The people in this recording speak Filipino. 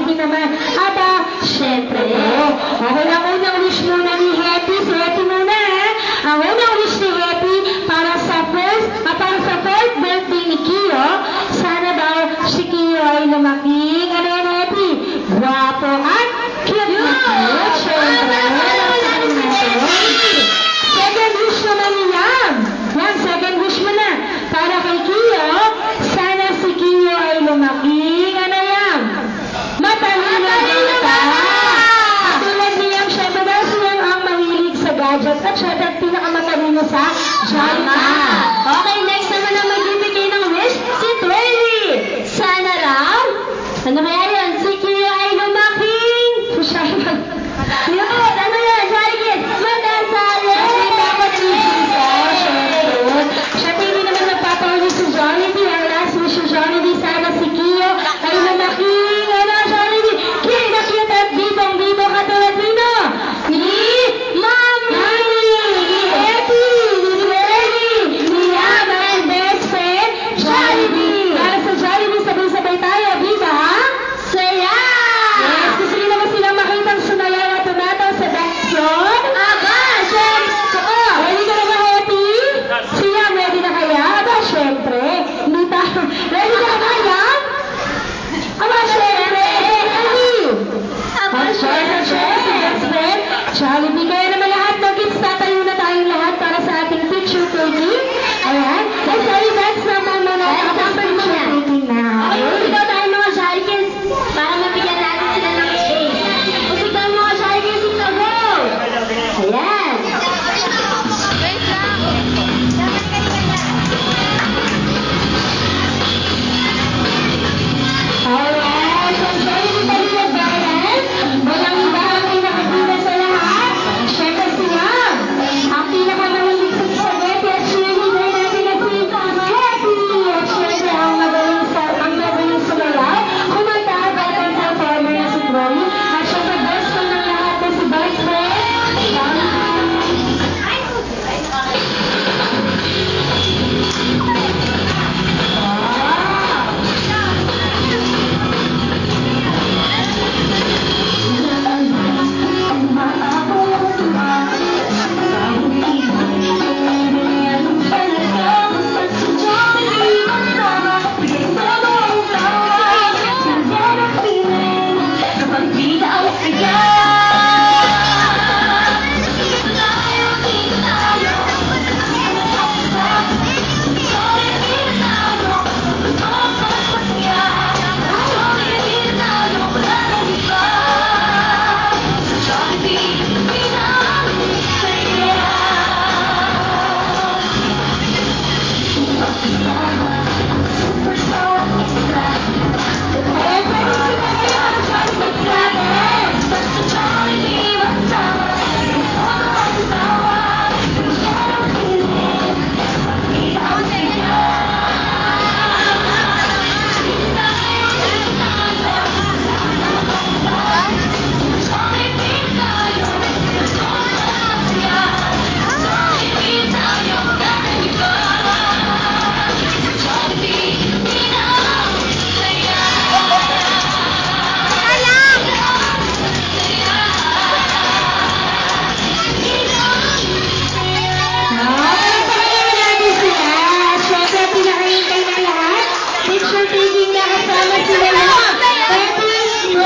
sige naman. Aba, syempre. Okay, ang unang wish muna ni Happy. Si Happy muna, ha? Ang unang wish ni Happy para sa fourth birthday ni Kio, sana daw si Kio ay lumaking, ano yan, Happy? Guwapo at cute na cute. Syempre. Second wish naman ni Yam. Yan, second wish mo na. Para kay Kio, sana si Kio ay lumaking, ano yan? Matalino ka. Katulad ni Yam, syempre daw siya ang mahilig sa gadget at syempre pinakamatalino sa Jolly.